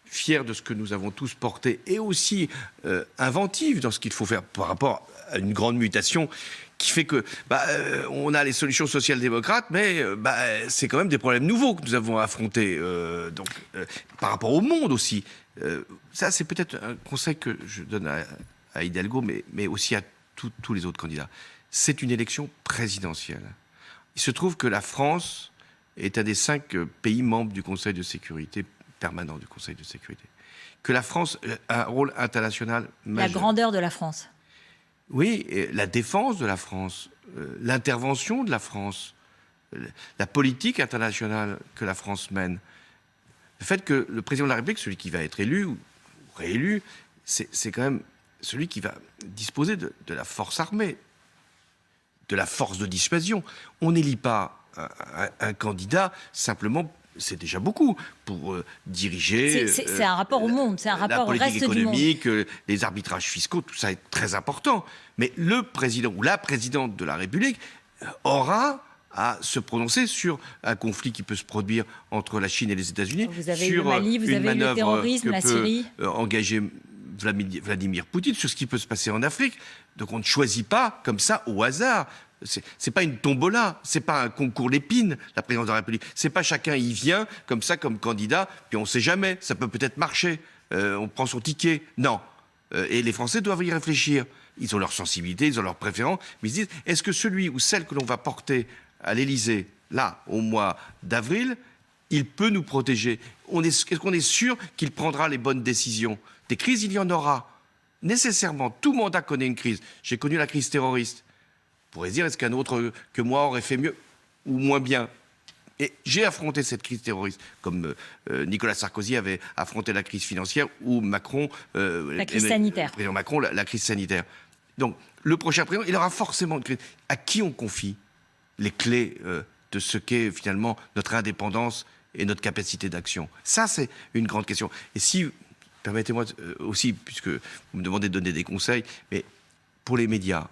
fière de ce que nous avons tous porté et aussi inventive dans ce qu'il faut faire par rapport à une grande mutation qui fait que on a les solutions social-démocrates, mais c'est quand même des problèmes nouveaux que nous avons à affronter. Par rapport au monde aussi. Ça, c'est peut-être un conseil que je donne à Hidalgo, mais aussi à tous les autres candidats. C'est une élection présidentielle. Il se trouve que la France est un des 5 pays membres du Conseil de sécurité, permanent du Conseil de sécurité. Que la France a un rôle international majeur. La grandeur de la France. Oui, et la défense de la France, l'intervention de la France, la politique internationale que la France mène. Le fait que le président de la République, celui qui va être élu ou réélu, c'est quand même celui qui va disposer de la force armée, de la force de dissuasion. On n'élit pas un candidat simplement. C'est déjà beaucoup pour diriger. C'est un rapport au monde, c'est un rapport au reste du monde. La politique économique, monde. les arbitrages fiscaux, tout ça est très important. Mais le président ou la présidente de la République aura à se prononcer sur un conflit qui peut se produire entre la Chine et les États-Unis. Vous avez sur eu le Mali, vous avez eu le terrorisme, la Syrie. Engager Vladimir Poutine, sur ce qui peut se passer en Afrique. Donc on ne choisit pas comme ça au hasard. C'est pas une tombola, c'est pas un concours l'épine, la présidence de la République. C'est pas chacun y vient comme ça, comme candidat, puis on sait jamais, ça peut peut-être marcher. On prend son ticket. Non. Et les Français doivent y réfléchir. Ils ont leur sensibilité, ils ont leurs préférences, mais ils se disent, est-ce que celui ou celle que l'on va porter à l'Élysée, là, au mois d'avril, il peut nous protéger? Est-ce qu'on est sûr qu'il prendra les bonnes décisions? Des crises, il y en aura. Nécessairement, tout mandat connaît une crise. J'ai connu la crise terroriste. On pourrait se dire, est-ce qu'un autre que moi aurait fait mieux ou moins bien? Et j'ai affronté cette crise terroriste, comme Nicolas Sarkozy avait affronté la crise financière, ou Macron... la crise sanitaire. Le président Macron, la crise sanitaire. Donc, le prochain président, il aura forcément une crise. À qui on confie les clés de ce qu'est finalement notre indépendance et notre capacité d'action? Ça, c'est une grande question. Et si, permettez-moi aussi, puisque vous me demandez de donner des conseils, mais pour les médias,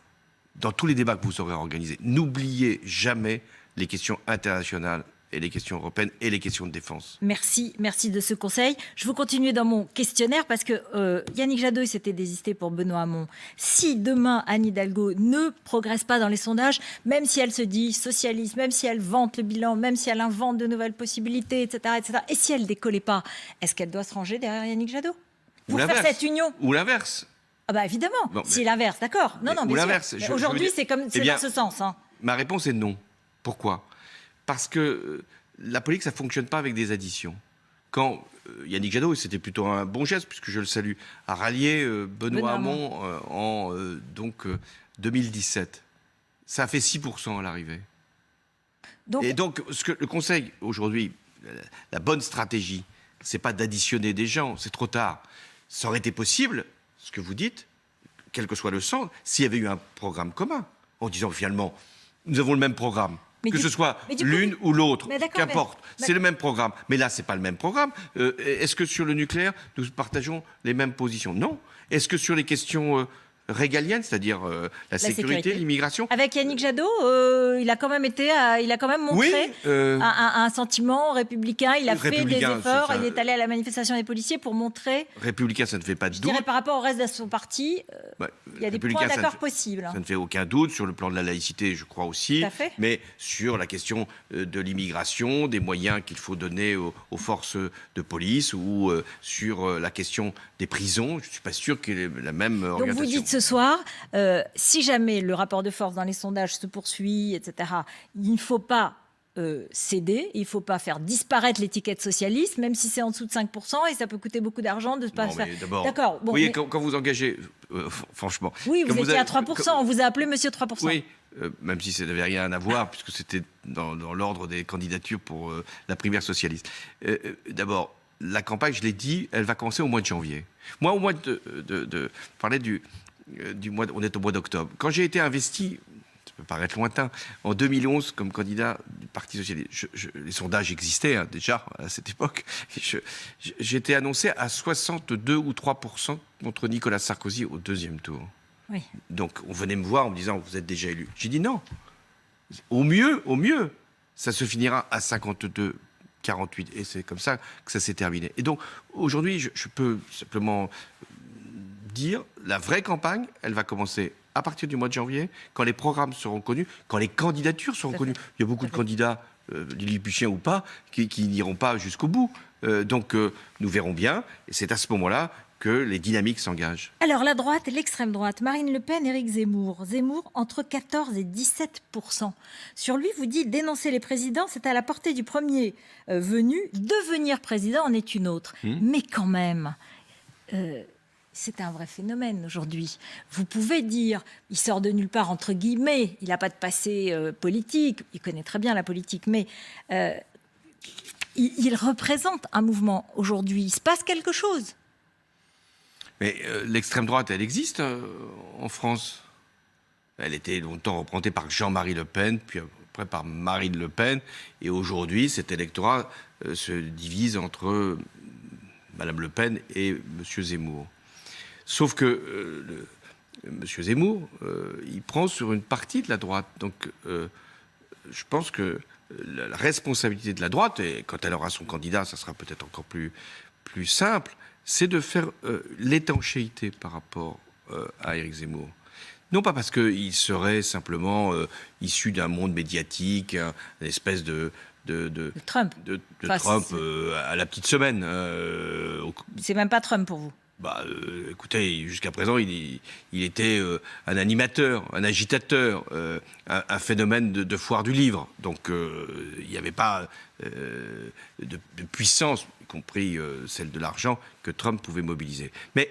dans tous les débats que vous aurez organisés, n'oubliez jamais les questions internationales et les questions européennes et les questions de défense. Merci de ce conseil. Je veux continuer dans mon questionnaire parce que Yannick Jadot, il s'était désisté pour Benoît Hamon. Si demain, Anne Hidalgo ne progresse pas dans les sondages, même si elle se dit socialiste, même si elle vante le bilan, même si elle invente de nouvelles possibilités, etc., et si elle ne décollait pas, est-ce qu'elle doit se ranger derrière Yannick Jadot pour faire cette union? Ou l'inverse. Ah bah évidemment, non, si l'inverse, d'accord. Non, ou l'inverse. Aujourd'hui, c'est dans ce sens. Hein. Ma réponse est non. Pourquoi? Parce que la politique, ça ne fonctionne pas avec des additions. Quand Yannick Jadot, c'était plutôt un bon geste, puisque je le salue, a rallié Benoît Hamon en 2017. Ça a fait 6% à l'arrivée. Et donc, le Conseil, aujourd'hui, la bonne stratégie, c'est pas d'additionner des gens, c'est trop tard. Ça aurait été possible, ce que vous dites, quel que soit le sens, s'il y avait eu un programme commun, en disant finalement, nous avons le même programme. Que ce soit l'une ou l'autre, qu'importe, c'est le même programme. Mais là, c'est pas le même programme. Est-ce que sur le nucléaire, nous partageons les mêmes positions? Non. Est-ce que sur les questions régalienne, c'est-à-dire la sécurité, l'immigration. Avec Yannick Jadot, il a quand même montré un sentiment républicain. Il a fait des efforts. Il est allé à la manifestation des policiers pour montrer. Républicain, ça ne fait pas de doute. Je dirais par rapport au reste de son parti, il y a des points d'accord possibles. Ça ne fait aucun doute. Sur le plan de la laïcité, je crois aussi. Tout à fait. Mais sur la question de l'immigration, des moyens qu'il faut donner aux forces de police ou sur la question des prisons, je ne suis pas sûr qu'il ait la même orientation. Donc vous dites ce soir, si jamais le rapport de force dans les sondages se poursuit, etc., il ne faut pas céder, il ne faut pas faire disparaître l'étiquette socialiste, même si c'est en dessous de 5%, et ça peut coûter beaucoup d'argent de ne pas faire... D'accord. Bon, vous voyez, quand vous engagez, franchement... Oui, vous étiez à 3%, on vous a appelé Monsieur 3%. Oui, même si ça n'avait rien à voir, puisque c'était dans l'ordre des candidatures pour la primaire socialiste. D'abord, la campagne, je l'ai dit, elle va commencer au mois de janvier. Moi, au mois de parler du mois, on est au mois d'octobre. Quand j'ai été investi, ça peut paraître lointain, en 2011 comme candidat du Parti socialiste, les sondages existaient déjà à cette époque. J'ai été annoncé à 62 ou 3% contre Nicolas Sarkozy au deuxième tour. Oui. Donc on venait me voir en me disant vous êtes déjà élu. J'ai dit non. Au mieux, ça se finira à 52. 48, et c'est comme ça que ça s'est terminé. Et donc, aujourd'hui, je peux simplement dire, la vraie campagne, elle va commencer à partir du mois de janvier, quand les programmes seront connus, quand les candidatures seront connues. Il y a beaucoup de candidats, lilliputiens ou pas, qui n'iront pas jusqu'au bout. Donc, nous verrons bien, et c'est à ce moment-là que les dynamiques s'engagent. Alors, la droite et l'extrême droite, Marine Le Pen, Éric Zemmour. Zemmour, entre 14 et 17%. Sur lui, vous dites, dénoncer les présidents, c'est à la portée du premier venu. Devenir président en est une autre. Mais quand même, c'est un vrai phénomène aujourd'hui. Vous pouvez dire, il sort de nulle part, entre guillemets, il n'a pas de passé politique, il connaît très bien la politique, mais... il représente un mouvement aujourd'hui. Il se passe quelque chose. Mais l'extrême droite, elle existe en France. Elle était longtemps représentée par Jean-Marie Le Pen, puis après par Marine Le Pen. Et aujourd'hui, cet électorat se divise entre Madame Le Pen et M. Zemmour. Sauf que M. Zemmour, il prend sur une partie de la droite. Donc je pense que la responsabilité de la droite, et quand elle aura son candidat, ça sera peut-être encore plus simple, c'est de faire l'étanchéité par rapport à Éric Zemmour. Non pas parce qu'il serait simplement issu d'un monde médiatique, une espèce de Trump, Trump à la petite semaine. C'est même pas Trump pour vous. Écoutez, jusqu'à présent, il était un animateur, un agitateur, un phénomène de foire du livre. Donc, il n'y avait pas de puissance, y compris celle de l'argent, que Trump pouvait mobiliser. Mais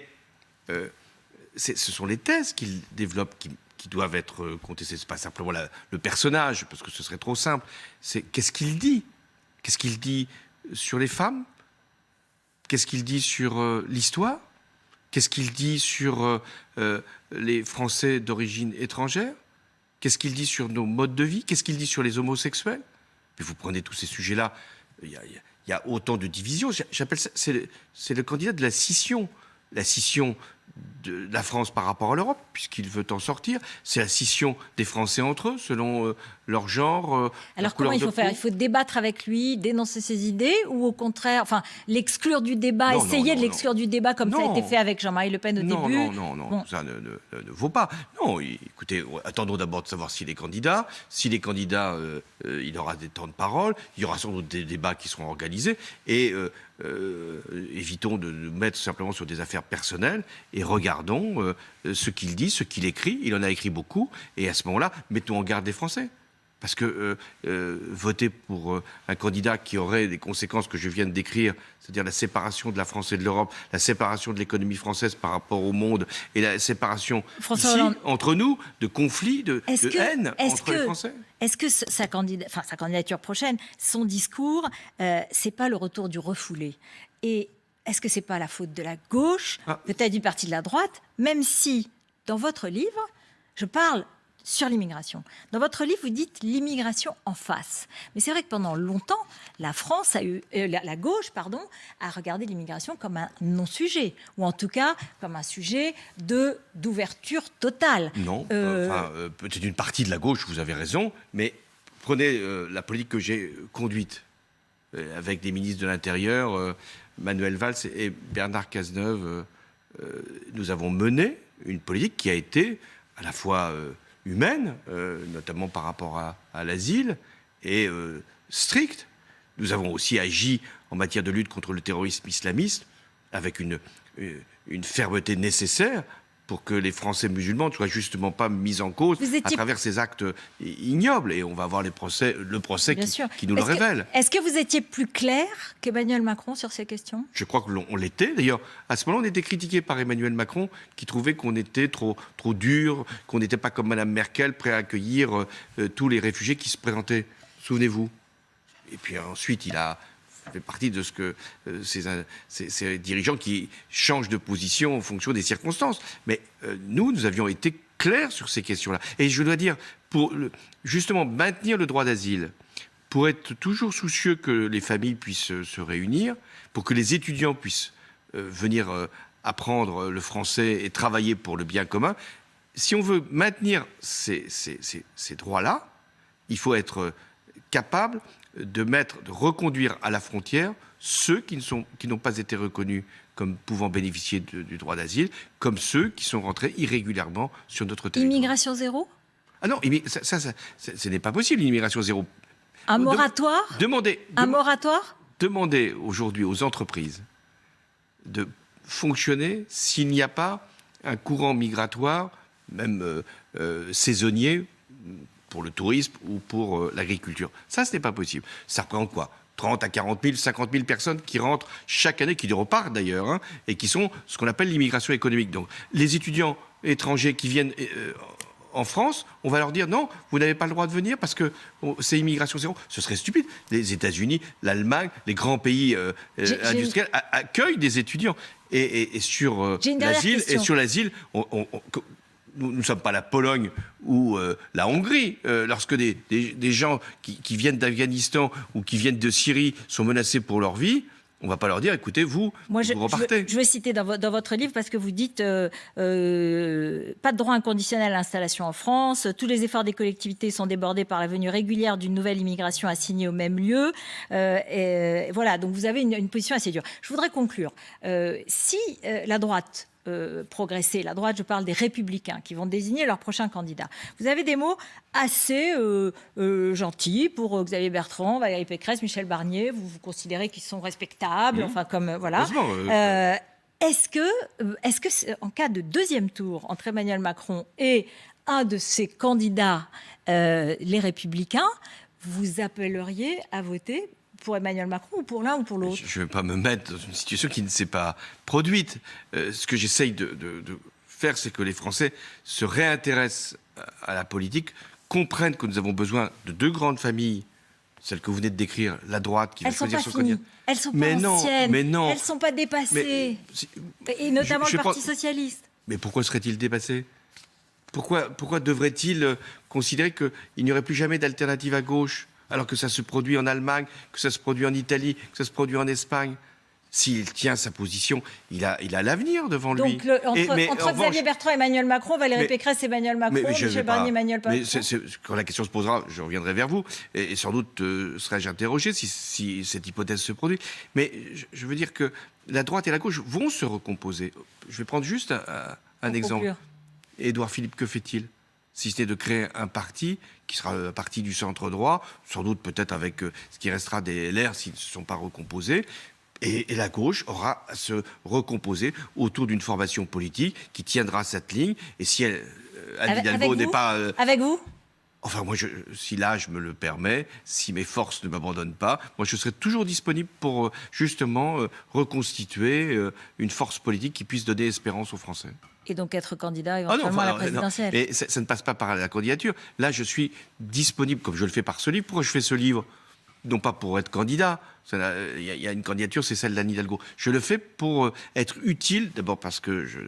ce sont les thèses qu'il développe qui doivent être contestées. Ce n'est pas simplement le personnage, parce que ce serait trop simple. C'est qu'est-ce qu'il dit ? Qu'est-ce qu'il dit sur les femmes ? Qu'est-ce qu'il dit sur l'histoire ? Qu'est-ce qu'il dit sur les Français d'origine étrangère ? Qu'est-ce qu'il dit sur nos modes de vie ? Qu'est-ce qu'il dit sur les homosexuels ? Puis vous prenez tous ces sujets-là, il y a autant de divisions. J'appelle ça, c'est le candidat de la scission. La scission de la France par rapport à l'Europe, puisqu'il veut en sortir. C'est la scission des Français entre eux, selon leur genre. Alors comment il faut faire ? Il faut débattre avec lui, dénoncer ses idées, ou au contraire, l'exclure du débat, essayer de l'exclure du débat, comme ça a été fait avec Jean-Marie Le Pen au début. Non, ça ne vaut pas. Non, écoutez, attendons d'abord de savoir s'il est candidat. S'il est candidat, il aura des temps de parole, il y aura sans doute des débats qui seront organisés, et évitons de nous mettre simplement sur des affaires personnelles, et regardons ce qu'il dit, ce qu'il écrit. Il en a écrit beaucoup, et à ce moment-là, mettons en garde les Français. Parce que voter pour un candidat qui aurait des conséquences que je viens de décrire, c'est-à-dire la séparation de la France et de l'Europe, la séparation de l'économie française par rapport au monde, et la séparation ici, entre nous, de conflits, de haine entre les Français. Est-ce que sa candidature prochaine, son discours, c'est pas le retour du refoulé ? Et est-ce que c'est pas la faute de la gauche, peut-être du parti de la droite, même si, dans votre livre, je parle sur l'immigration. Dans votre livre, vous dites l'immigration en face. Mais c'est vrai que pendant longtemps, la France a eu, la gauche, pardon, a regardé l'immigration comme un non-sujet, ou en tout cas comme un sujet d'ouverture totale. Non, peut-être une partie de la gauche, vous avez raison, mais prenez la politique que j'ai conduite avec des ministres de l'Intérieur, Manuel Valls et Bernard Cazeneuve. Nous avons mené une politique qui a été à la fois humaine, notamment par rapport à l'asile, et stricte. Nous avons aussi agi en matière de lutte contre le terrorisme islamiste avec une fermeté nécessaire pour que les Français musulmans ne soient justement pas mis en cause à travers ces actes ignobles. Et on va voir le procès qui nous le révèle. Est-ce que vous étiez plus clair qu'Emmanuel Macron sur ces questions ? Je crois qu'on l'était. D'ailleurs, à ce moment-là, on était critiqué par Emmanuel Macron, qui trouvait qu'on était trop dur, qu'on n'était pas comme Mme Merkel, prêt à accueillir tous les réfugiés qui se présentaient. Souvenez-vous. Et puis ensuite, il a fait partie de ce que ces dirigeants qui changent de position en fonction des circonstances. Mais nous avions été clairs sur ces questions-là. Et je dois dire, pour justement maintenir le droit d'asile, pour être toujours soucieux que les familles puissent se réunir, pour que les étudiants puissent venir apprendre le français et travailler pour le bien commun, si on veut maintenir ces droits-là, il faut être capable de reconduire à la frontière ceux qui n'ont pas été reconnus comme pouvant bénéficier du droit d'asile, comme ceux qui sont rentrés irrégulièrement sur notre territoire. Immigration zéro ? Ah non, ce n'est pas possible, l'immigration zéro. Un moratoire ? Un moratoire ? Demandez aujourd'hui aux entreprises de fonctionner s'il n'y a pas un courant migratoire, même saisonnier, pour le tourisme ou pour l'agriculture. Ça, ce n'est pas possible. Ça représente quoi ? 30 à 40 000, 50 000 personnes qui rentrent chaque année, qui repartent d'ailleurs, et qui sont ce qu'on appelle l'immigration économique. Donc, les étudiants étrangers qui viennent en France, on va leur dire non, vous n'avez pas le droit de venir parce que c'est immigration zéro. Ce serait stupide. Les États-Unis, l'Allemagne, les grands pays industriels accueillent des étudiants. Et sur l'asile, nous ne sommes pas la Pologne ou la Hongrie. Lorsque des gens qui viennent d'Afghanistan ou qui viennent de Syrie sont menacés pour leur vie, on ne va pas leur dire, écoutez, vous repartez. Je vais citer dans votre livre, parce que vous dites pas de droit inconditionnel à l'installation en France, tous les efforts des collectivités sont débordés par la venue régulière d'une nouvelle immigration assignée au même lieu. Voilà, donc vous avez une position assez dure. Je voudrais conclure. Si la droite progresser. La droite, je parle des Républicains qui vont désigner leur prochain candidat. Vous avez des mots assez gentils pour Xavier Bertrand, Valérie Pécresse, Michel Barnier. Vous considérez qu'ils sont respectables, enfin comme voilà. Est-ce que en cas de deuxième tour entre Emmanuel Macron et un de ses candidats, les Républicains, vous appelleriez à voter pour Emmanuel Macron ou pour l'un ou pour l'autre? Je ne vais pas me mettre dans une situation qui ne s'est pas produite. Ce que j'essaye de faire, c'est que les Français se réintéressent à la politique, comprennent que nous avons besoin de deux grandes familles, celles que vous venez de décrire, la droite qui va choisir son candidat. Elles sont pas anciennes, elles ne sont pas dépassées, et notamment le Parti socialiste. Mais pourquoi serait-il dépassé ? Pourquoi devrait-il considérer qu'il n'y aurait plus jamais d'alternative à gauche, alors que ça se produit en Allemagne, que ça se produit en Italie, que ça se produit en Espagne? S'il tient sa position, il a l'avenir devant lui. Donc, entre Xavier Bertrand et Emmanuel Macron, Valérie Pécresse et Emmanuel Macron, Michel Barnier, Emmanuel Macron. Quand la question se posera, je reviendrai vers vous, et sans doute serai-je interrogé si cette hypothèse se produit. Mais je veux dire que la droite et la gauche vont se recomposer. Je vais prendre juste un exemple. Édouard Philippe, que fait-il ? Si ce n'est de créer un parti qui sera un parti du centre-droit, sans doute peut-être avec ce qui restera des LR s'ils ne se sont pas recomposés, et la gauche aura à se recomposer autour d'une formation politique qui tiendra cette ligne, et si Anne Hidalgo n'est pas... Avec vous ? Enfin, moi, si l'âge me le permet, si mes forces ne m'abandonnent pas, moi, je serai toujours disponible pour, justement, reconstituer une force politique qui puisse donner espérance aux Français. Et donc être candidat éventuellement à la présidentielle. Mais ça ne passe pas par la candidature. Là, je suis disponible, comme je le fais par ce livre. Pourquoi je fais ce livre ? non pas pour être candidat. Il y a une candidature, c'est celle d'Anne Hidalgo. Je le fais pour être utile, d'abord parce que je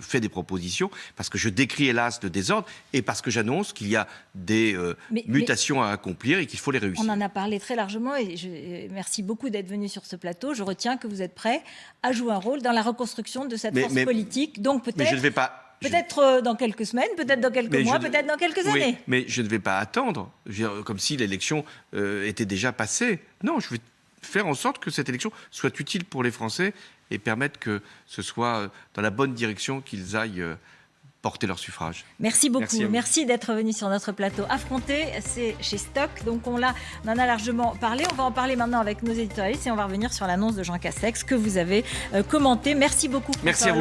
fais des propositions, parce que je décris hélas le désordre, et parce que j'annonce qu'il y a des mutations à accomplir et qu'il faut les réussir. On en a parlé très largement et merci beaucoup d'être venu sur ce plateau. Je retiens que vous êtes prêt à jouer un rôle dans la reconstruction de cette force politique. Donc Mais je ne vais pas... peut-être dans quelques semaines, peut-être dans quelques mois, peut-être dans quelques années. Mais je ne vais pas attendre, comme si l'élection était déjà passée. Non, je vais faire en sorte que cette élection soit utile pour les Français et permettre que ce soit dans la bonne direction qu'ils aillent porter leur suffrage. Merci beaucoup. Merci d'être venu sur notre plateau. Affronter, c'est chez Stock. Donc on en a largement parlé. On va en parler maintenant avec nos éditorialistes et on va revenir sur l'annonce de Jean Castex que vous avez commenté. Merci beaucoup. Merci à vous.